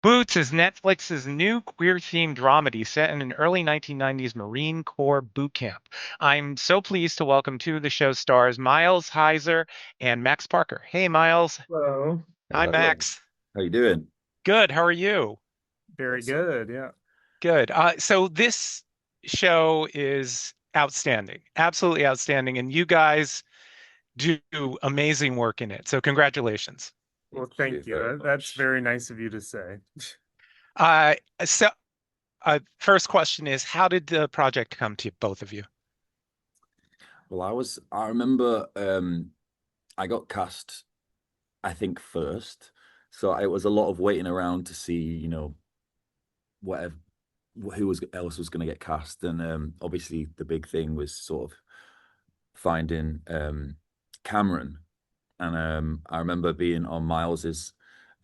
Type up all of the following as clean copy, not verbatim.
Boots is Netflix's new queer-themed dramedy set in an early 1990s Marine Corps boot camp. I'm so pleased to welcome two of the show's stars, Miles Heizer and Max Parker. Hey, Miles. Hello. Hi, Hello. Max. How you doing? Good. How are you? Very Awesome. good. Yeah. Good. So this show is outstanding, absolutely outstanding, and you guys do amazing work in it. So congratulations. Well, Thank you thank you. very That's much. very nice of you to say. So first question is, how did the project come to both of you? Well, I remember I got cast, I think first. So it was a lot of waiting around to see, whatever else was going to get cast. And obviously the big thing was sort of finding Cameron. And I remember being on Miles's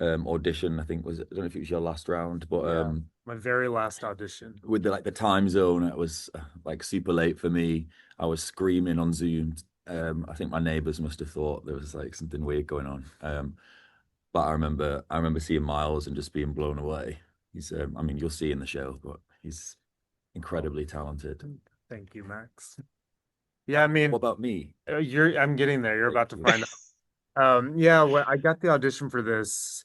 audition, I think I don't know if it was your last round, but Yeah. My very last audition. with the time zone, it was like super late for me. I was screaming on Zoom. I think my neighbors must have thought there was like something weird going on. But I remember seeing Miles and just being blown away. I mean, you'll see in the show, but he's Oh, incredibly talented. thank you, Max. Yeah, I mean, What about me? I'm getting there. You're Thank about to you. find out. Yeah, well, I got the audition for this.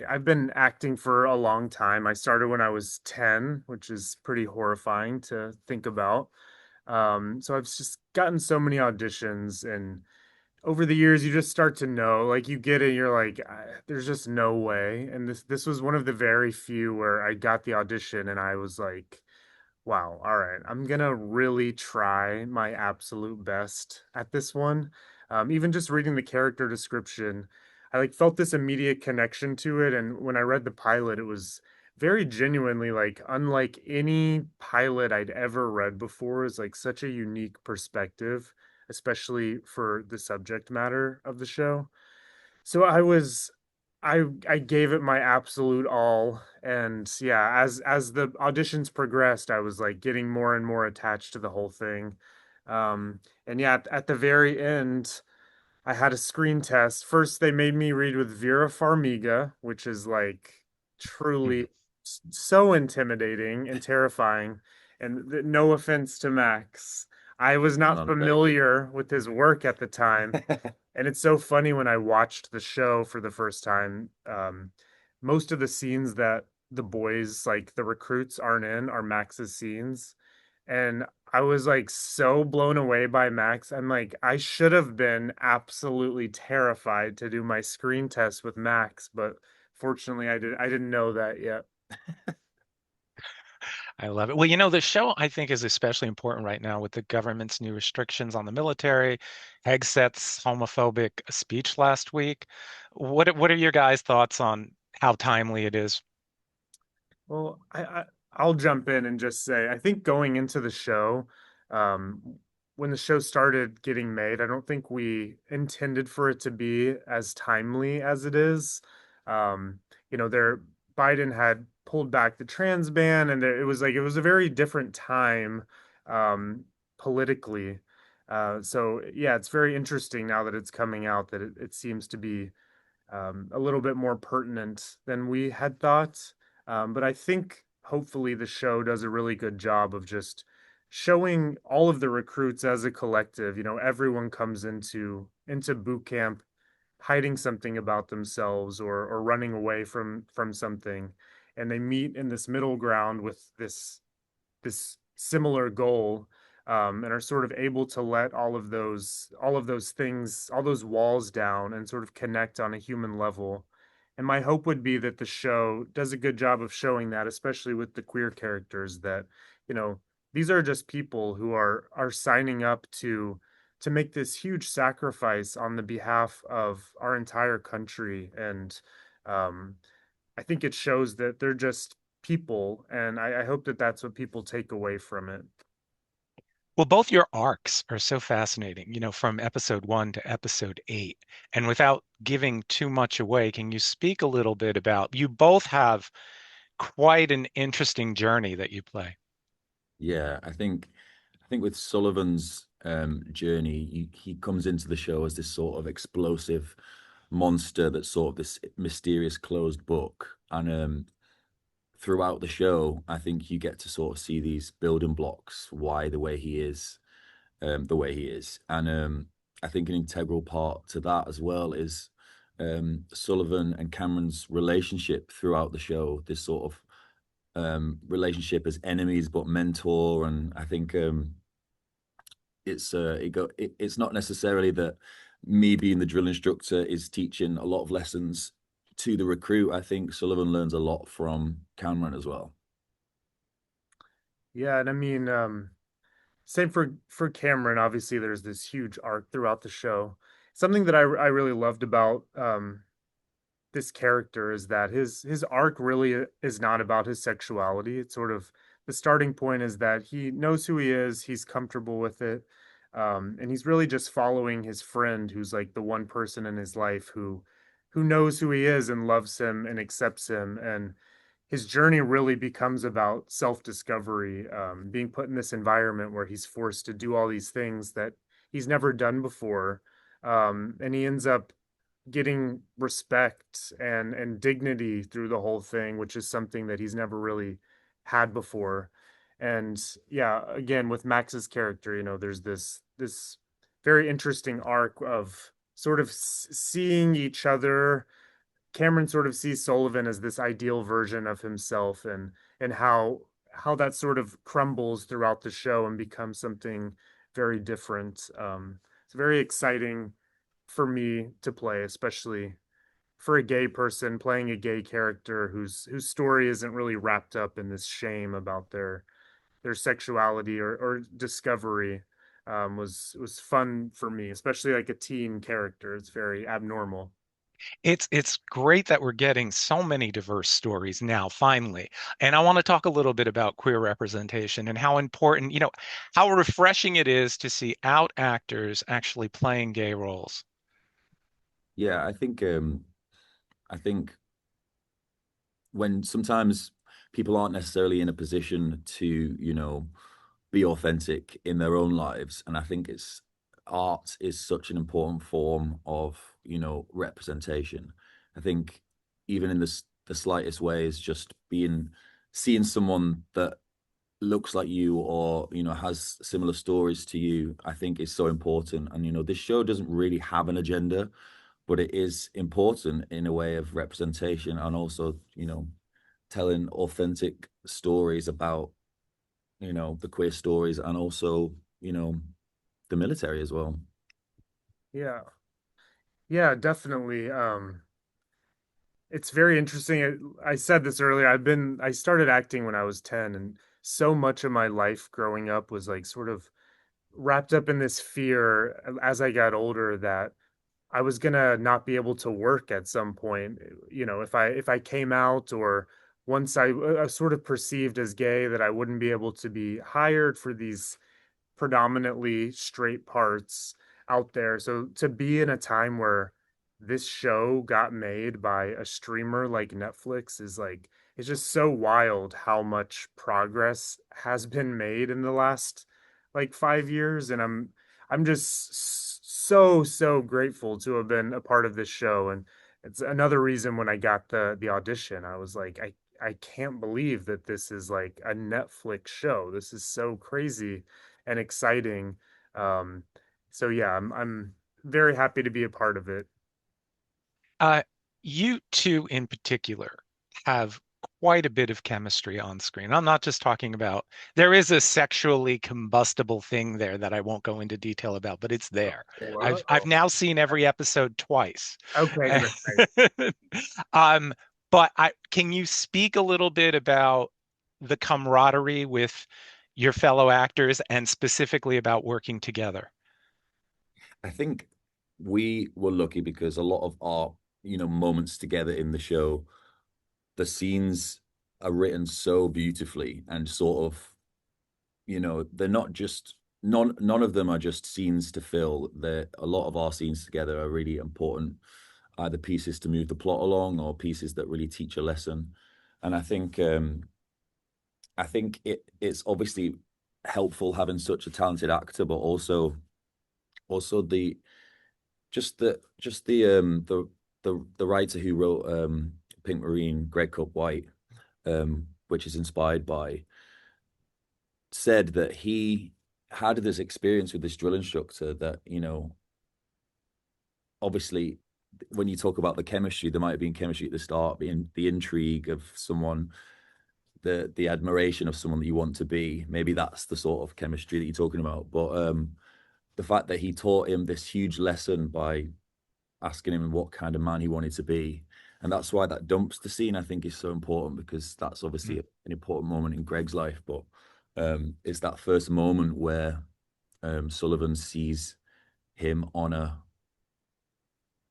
I've been acting for a long time. I started when I was 10, which is pretty horrifying to think about. So I've just gotten so many auditions, and over the years you just start to know, like you get it, you're like, there's just no way. And this was one of the very few where I got the audition and I was like, wow, all right, I'm gonna really try my absolute best at this one. Even just reading the character description, I like felt this immediate connection to it. And when I read the pilot, it was very genuinely like unlike any pilot I'd ever read before. Is like such a unique perspective, especially for the subject matter of the show. So I gave it my absolute all, and yeah, as the auditions progressed, I was like getting more and more attached to the whole thing. And yeah, at the very end, I had a screen test. First, they made me read with Vera Farmiga, which is like truly so intimidating and terrifying. And no offense to Max, I was not None taken. familiar with his work at the time. And it's so funny when I watched the show for the first time. Most of the scenes that the boys, like the recruits, aren't in are Max's scenes. And I was like so blown away by Max. I'm like, I should have been absolutely terrified to do my screen test with Max, but fortunately I didn't know that yet. I love it. Well, the show I think is especially important right now with the government's new restrictions on the military. Hegseth's homophobic speech last week. What are your guys' thoughts on how timely it is? Well, I'll jump in and just say I think going into the show, um, when the show started getting made, I don't think we intended for it to be as timely as it is. Um, there Biden had pulled back the trans ban, and it was a very different time politically. So yeah, it's very interesting now that it's coming out that it seems to be a little bit more pertinent than we had thought. But I think hopefully the show does a really good job of just showing all of the recruits as a collective. Everyone comes into boot camp hiding something about themselves or running away from something, and they meet in this middle ground with this similar goal, and are sort of able to let all of those things, all those walls down, and sort of connect on a human level. And my hope would be that the show does a good job of showing that, especially with the queer characters, that you know these are just people who are signing up to make this huge sacrifice on the behalf of our entire country. And um, I think it shows that they're just people, and I hope that that's what people take away from it. Well, both your arcs are so fascinating, from episode 1 to episode 8. And without giving too much away, can you speak a little bit about you both have quite an interesting journey that you play? Yeah, I think with Sullivan's journey, he comes into the show as this sort of explosive monster that's sort of this mysterious closed book. And throughout the show, I think you get to sort of see these building blocks, why the way he is. And I think an integral part to that as well is Sullivan and Cameron's relationship throughout the show, this sort of relationship as enemies but mentor. And I think it's not necessarily that me being the drill instructor is teaching a lot of lessons to the recruit. I think Sullivan learns a lot from Cameron as well. Yeah, and I mean, same for Cameron. Obviously, there's this huge arc throughout the show. Something that I really loved about this character is that his arc really is not about his sexuality. It's sort of the starting point is that he knows who he is, he's comfortable with it, and he's really just following his friend, who's like the one person in his life who knows who he is and loves him and accepts him. And his journey really becomes about self-discovery, being put in this environment where he's forced to do all these things that he's never done before, and he ends up getting respect and dignity through the whole thing, which is something that he's never really had before. And yeah, again with Max's character, there's this very interesting arc of sort of seeing each other. Cameron sort of sees Sullivan as this ideal version of himself, and how that sort of crumbles throughout the show and becomes something very different. It's very exciting for me to play, especially for a gay person playing a gay character whose story isn't really wrapped up in this shame about their sexuality or discovery. Was fun for me, especially like a teen character. It's very abnormal. It's great that we're getting so many diverse stories now, finally. And I want to talk a little bit about queer representation and how important, how refreshing it is to see out actors actually playing gay roles. Yeah, I think when sometimes people aren't necessarily in a position to, be authentic in their own lives. And I think it's art is such an important form of, representation. I think even in the slightest ways, just seeing someone that looks like you or, has similar stories to you, I think is so important. And, this show doesn't really have an agenda, but it is important in a way of representation and also, telling authentic stories about, the queer stories and also, the military as well. Yeah, yeah, definitely. It's very interesting. I said this earlier. I started acting when I was 10, and so much of my life growing up was like sort of wrapped up in this fear as I got older that I was gonna not be able to work at some point. If I came out, or once I sort of perceived as gay, that I wouldn't be able to be hired for these predominantly straight parts out there. So to be in a time where this show got made by a streamer like Netflix is like, it's just so wild how much progress has been made in the last like 5 years. And I'm just so grateful to have been a part of this show. And it's another reason when I got the audition, I was like, I can't believe that this is like a Netflix show. This is so crazy and exciting. Um, so yeah, I'm very happy to be a part of it. Uh, you two in particular have quite a bit of chemistry on screen. I'm not just talking about, there is a sexually combustible thing there that I won't go into detail about, but it's there. I've Whoa. now seen every episode twice. Okay, great. Um, but can you speak a little bit about the camaraderie with your fellow actors and specifically about working together? I think we were lucky because a lot of our, moments together in the show, the scenes are written so beautifully and sort of, they're not just none of them are just scenes to fill. They're a lot of our scenes together are really important, either pieces to move the plot along or pieces that really teach a lesson. And I think it's obviously helpful having such a talented actor, but also the just the writer who wrote Pink Marine, Grey Cup White, which is inspired by, said that he had this experience with this drill instructor that, obviously when you talk about the chemistry, there might have been chemistry at the start, being the intrigue of someone, the admiration of someone that you want to be. Maybe that's the sort of chemistry that you're talking about. But the fact that he taught him this huge lesson by asking him what kind of man he wanted to be. And that's why that dumpster scene, I think, is so important, because that's obviously an important moment in Greg's life. But it's that first moment where Sullivan sees him on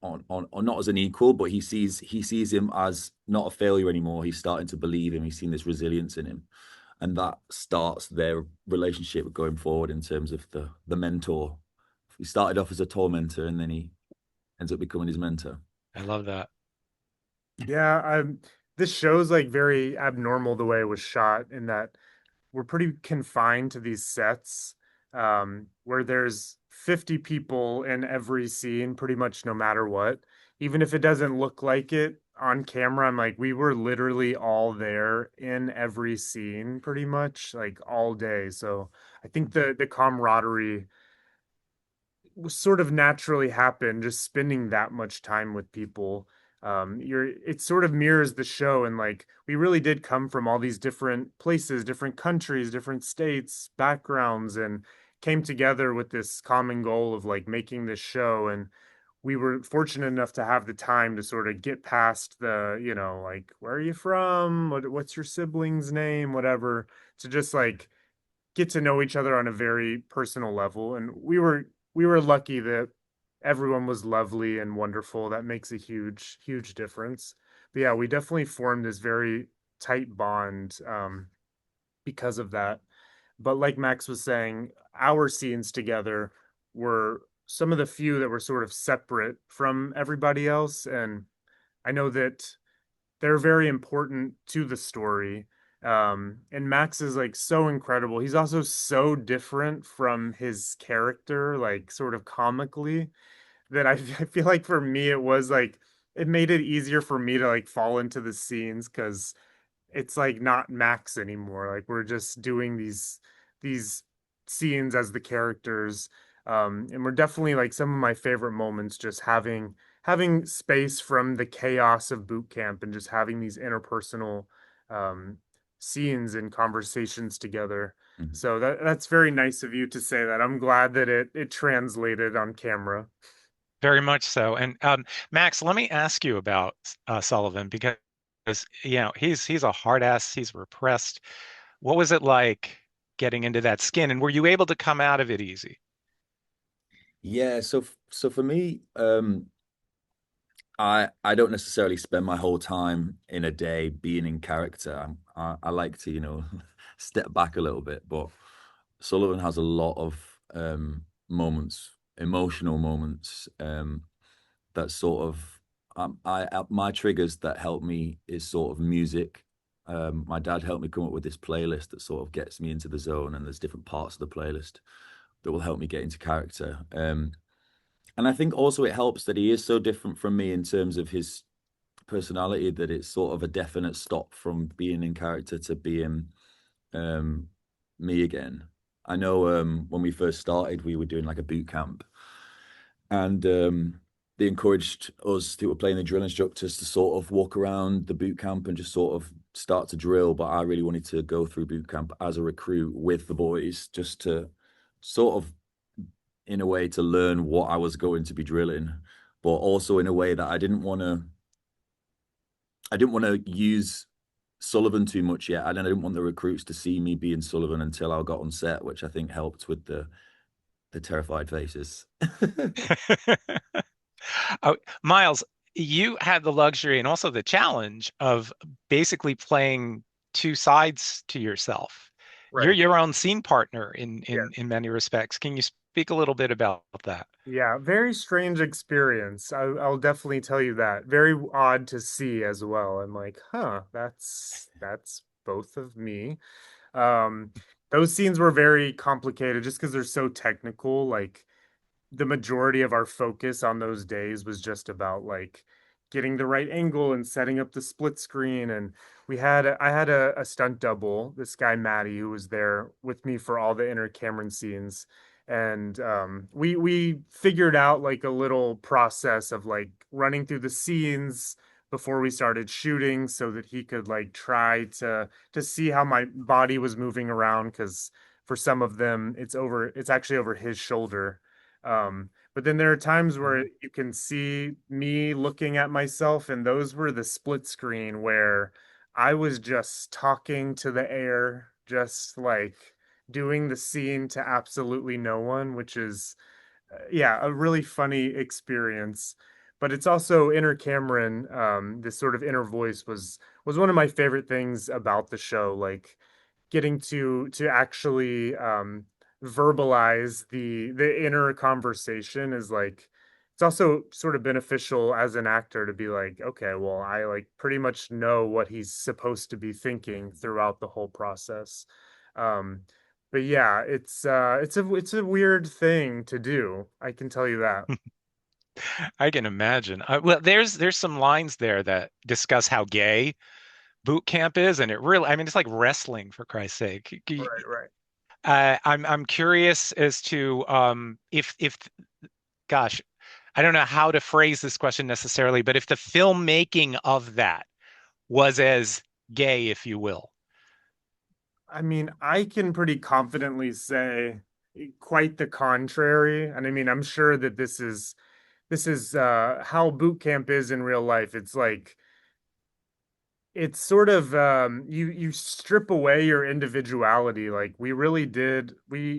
not as an equal, but he sees him as not a failure anymore. He's starting to believe him. He's seen this resilience in him, and that starts their relationship going forward in terms of the mentor. He started off as a tormentor, and then he ends up becoming his mentor. I love that. Yeah, this show's like very abnormal the way it was shot in that we're pretty confined to these sets where there's 50 people in every scene, pretty much no matter what. Even if it doesn't look like it on camera, I'm like, we were literally all there in every scene, pretty much like all day. So I think the camaraderie sort of naturally happen just spending that much time with people. It sort of mirrors the show, and like we really did come from all these different places, different countries, different states, backgrounds, and came together with this common goal of like making this show. And we were fortunate enough to have the time to sort of get past the, like, where are you from, what's your sibling's name, whatever, to just like get to know each other on a very personal level. And we were lucky that everyone was lovely and wonderful. That makes a huge difference. But yeah, we definitely formed this very tight bond because of that. But like Max was saying, our scenes together were some of the few that were sort of separate from everybody else. And I know that they're very important to the story. And Max is like so incredible. He's also so different from his character, like sort of comically, that I feel like for me it was like it made it easier for me to like fall into the scenes because it's like not Max anymore. Like we're just doing these scenes as the characters. And we're definitely like some of my favorite moments just having space from the chaos of boot camp and just having these interpersonal um scenes and conversations together. Mhm. So that's very nice of you to say that. I'm glad that it translated on camera. Very much so. And Max, let me ask you about Sullivan because he's a hard ass. He's repressed. What was it like getting into that skin, and were you able to come out of it easy? Yeah, so for me, I don't necessarily spend my whole time in a day being in character. I like to, step back a little bit, but Sullivan has a lot of moments, emotional moments, that sort of my triggers that help me is sort of music. My dad helped me come up with this playlist that sort of gets me into the zone, and there's different parts of the playlist that will help me get into character. And I think also it helps that he is so different from me in terms of his personality that it's sort of a definite stop from being in character to being um, me again. I know when we first started, we were doing like a boot camp, and they encouraged us who were playing the drill instructors to sort of walk around the boot camp and just sort of start to drill. But I really wanted to go through boot camp as a recruit with the boys, just to sort of, in a way, to learn what I was going to be drilling, but also in a way that I didn't want to use Sullivan too much yet. And I didn't want the recruits to see me being Sullivan until I got on set, which I think helped with the terrified faces. Miles, you had the luxury and also the challenge of basically playing two sides to yourself. You're Right. your own scene partner in Yeah. in many respects. Can you speak a little bit about that? Yeah, very strange experience. I'll definitely tell you that. Very odd to see as well. I'm like, huh, that's both of me. Um, those scenes were very complicated just because they're so technical. Like the majority of our focus on those days was just about like getting the right angle and setting up the split screen. And I had a stunt double, this guy Maddie, who was there with me for all the inner Cameron scenes. And we figured out like a little process of like running through the scenes before we started shooting so that he could like try to see how my body was moving around, because for some of them it's actually over his shoulder. But then there are times where Mhm. you can see me looking at myself, and those were the split screen where I was just talking to the air, just like doing the scene to absolutely no one, which is yeah, a really funny experience. But it's also inner Cameron, this sort of inner voice was one of my favorite things about the show. Like getting to actually verbalize the inner conversation is like it's also sort of beneficial as an actor to be like, okay, well, I like pretty much know what he's supposed to be thinking throughout the whole process. Um, but yeah, it's a weird thing to do. I can tell you that. I can imagine. Well, there's some lines there that discuss how gay boot camp is, and it really, I mean, it's like wrestling for Christ's sake. Right, right. I'm curious as to if gosh, I don't know how to phrase this question necessarily, but if the filmmaking of that was as gay, if you will. I mean, I can pretty confidently say quite the contrary. And I mean, I'm sure that this is how boot camp is in real life. It's like it's sort of you strip away your individuality. Like we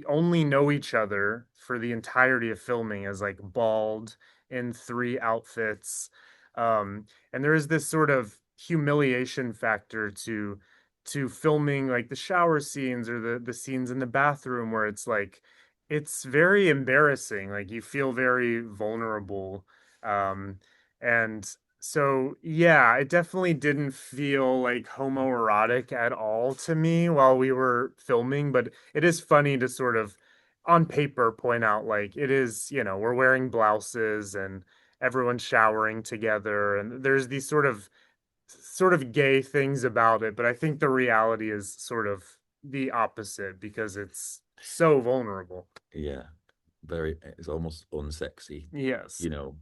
only know each other for the entirety of filming as like bald in three outfits. And there is this sort of humiliation factor to filming like the shower scenes or the scenes in the bathroom where it's like it's very embarrassing. Like you feel very vulnerable. And so yeah, it definitely didn't feel like homoerotic at all to me while we were filming, but it is funny to sort of on paper point out like it is, you know, we're wearing blouses and everyone's showering together and there's these sort of gay things about it, but I think the reality is sort of the opposite because it's so vulnerable. Yeah, very. It's almost unsexy. Yes. You know,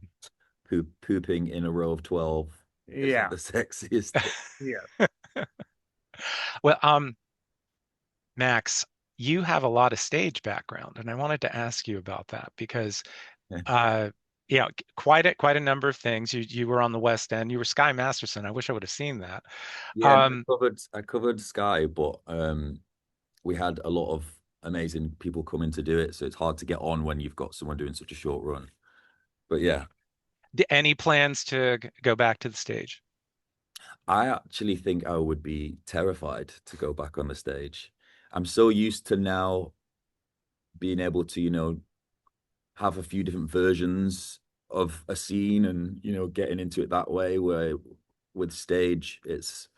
pooping in a row of 12 isn't Yeah. the sexiest thing. Yeah. Well, Max, you have a lot of stage background, and I wanted to ask you about that because uh yeah, quite a number of things. You were on the West End, you were Sky Masterson. I wish I would have seen that. Yeah, no, Um, I covered Sky, but we had a lot of amazing people coming to do it, so it's hard to get on when you've got someone doing such a short run. But yeah, any plans to go back to the stage? I actually think I would be terrified to go back on the stage. I'm so used to now being able to, have a few different versions of a scene and, getting into it that way, where with stage, it's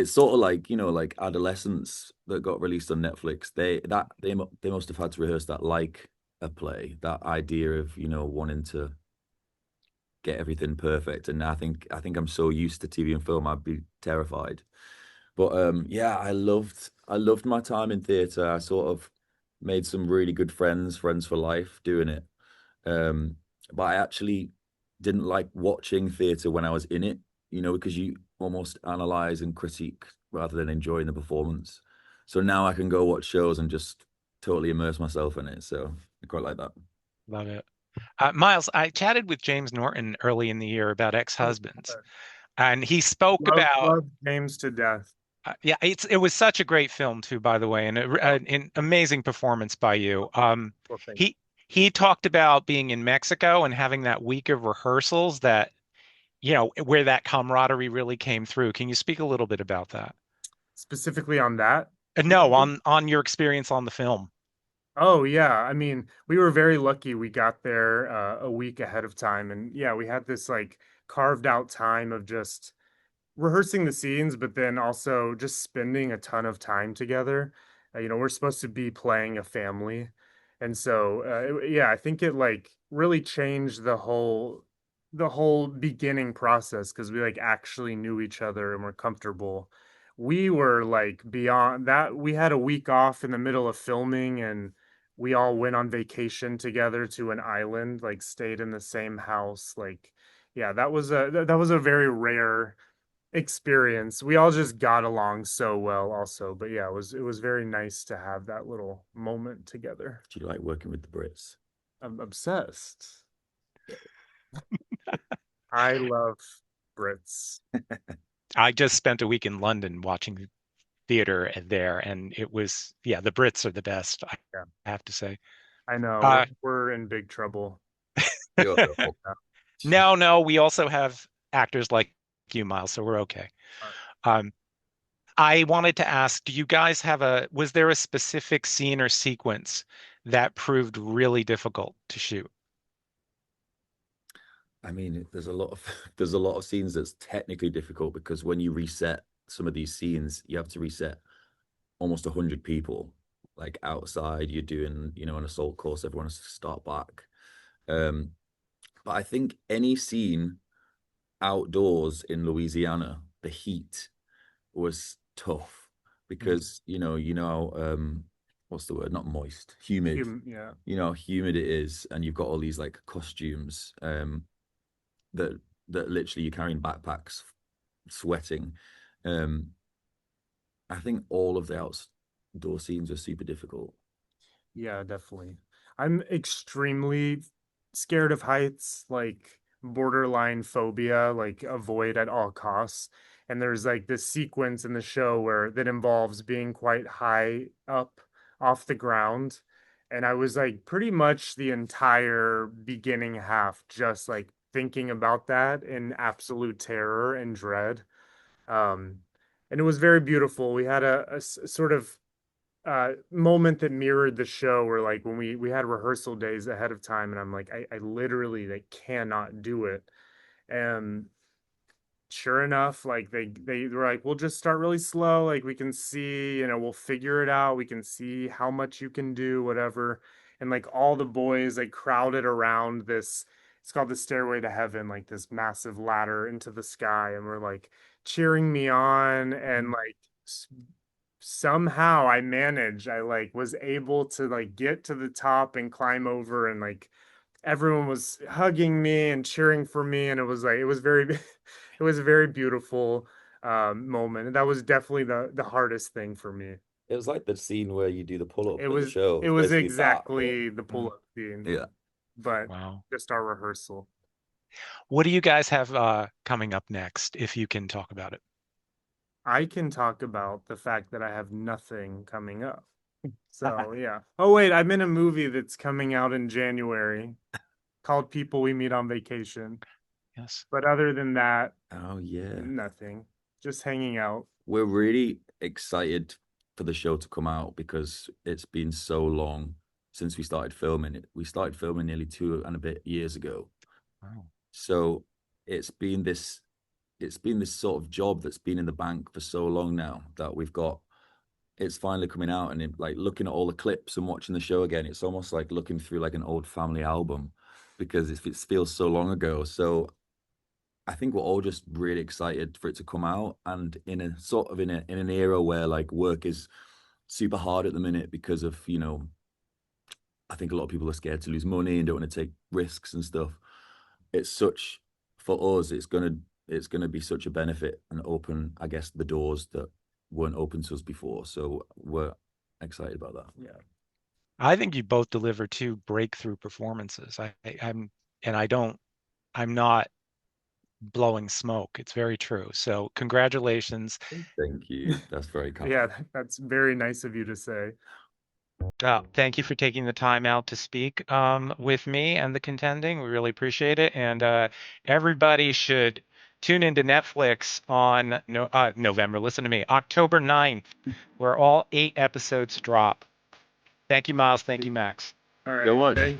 sort of like, like Adolescence that got released on Netflix. They must have had to rehearse that like a play, that idea of, wanting to get everything perfect. And I think I'm so used to TV and film, I'd be terrified. But yeah, I loved my time in theatre. I sort of made some really good friends for life doing it. Um, but I actually didn't like watching theatre when I was in it, because you almost analyze and critique rather than enjoying the performance. So now I can go watch shows and just totally immerse myself in it. So I quite like that. Love it. Miles, I chatted with James Norton early in the year about Oh, ex-husbands, and he spoke about love James to death. yeah, it was such a great film too, by the way, and Oh, an amazing performance by you. well, thank He he talked about being in Mexico and having that week of rehearsals that, where that camaraderie really came through. Can you speak a little bit about that? specifically on that. No, on your experience on the film. Oh yeah, I mean, we were very lucky. We got there a week ahead of time, and yeah, we had this like carved out time of just rehearsing the scenes, but then also just spending a ton of time together. We're supposed to be playing a family, and so yeah, I think it like really changed the whole. the whole beginning process, because we like actually knew each other and were comfortable. We were like beyond that. We had a week off in the middle of filming, and we all went on vacation together to an island, like stayed in the same house. Like, yeah, that was a very rare experience. We all just got along so well also. But yeah, it was very nice to have that little moment together. Do you like working with the Brits? I'm obsessed. I love Brits. I just spent a week in London watching theater there, and it was, yeah, the Brits are the best, I Yeah, have to say. I know. Uh, We're in big trouble. You're the Yeah. no, no, we also have actors like you, Miles, so we're okay. Uh, Um, I wanted to ask, do you guys have was there a specific scene or sequence that proved really difficult to shoot? I mean, there's a lot of there's a lot of scenes that's technically difficult because when you reset some of these scenes, you have to reset almost 100 people. Like outside, you're doing, an assault course, everyone has to start back. Um, but I think any scene outdoors in Louisiana, the heat was tough mhm. because what's the word? Not moist, humid. Yeah. You know how humid it is, and you've got all these like costumes that literally you're carrying backpacks, sweating. Um, I think all of the outdoor scenes are super difficult. Yeah, definitely. I'm extremely scared of heights, like borderline phobia, like avoid at all costs. And there's like this sequence in the show where that involves being quite high up off the ground. And I was like pretty much the entire beginning half just like thinking about that in absolute terror and dread. Um, and it was very beautiful. We had sort of moment that mirrored the show where like when we had rehearsal days ahead of time and I'm like I literally like cannot do it. And sure enough, like they were like, we'll just start really slow, like we can see, we'll figure it out, we can see how much you can do, whatever. And like all the boys like crowded around this, it's called the Stairway to Heaven, like this massive ladder into the sky, and we're like cheering me on. And like somehow I managed, I like was able to like get to the top and climb over, and like everyone was hugging me and cheering for me, and it was like it was very it was a very beautiful moment, and that was definitely the hardest thing for me. It was like the scene where you do the pull it up at the was show. it It's was basically that, but exactly the Mm, pull-up scene, yeah. but wow. just our rehearsal. What do you guys have coming up next, if you can talk about it? I can talk about the fact that I have nothing coming up, so yeah. Oh wait, I'm in a movie that's coming out in January called People We Meet on Vacation, Yes. but other than that, Oh yeah. nothing, just hanging out. We're really excited for the show to come out because it's been so long since we started filming it. We started filming nearly 2 and a bit years ago. Wow. So it's been this it's been this sort of job that's been in the bank for so long now that we've got it's finally coming out, and like looking at all the clips and watching the show again, it's almost like looking through like an old family album because it feels so long ago. So I think we're all just really excited for it to come out, and in a sort of in an era where like work is super hard at the minute because of, I think a lot of people are scared to lose money and don't want to take risks and stuff. It's such For us, it's gonna be such a benefit and open, I guess, the doors that weren't open to us before. So we're excited about that. Yeah. I think you both deliver two breakthrough performances. And I don't, I'm not blowing smoke. It's very true. So congratulations. Thank you. That's very kind. Yeah, that's very nice of you to say. Thank you for taking the time out to speak with me and the contending. We really appreciate it. And everybody should tune into Netflix on November. Listen to me, October 9th, where all 8 episodes drop. Thank you, Miles. Thank you, Max. All So right. much. Thank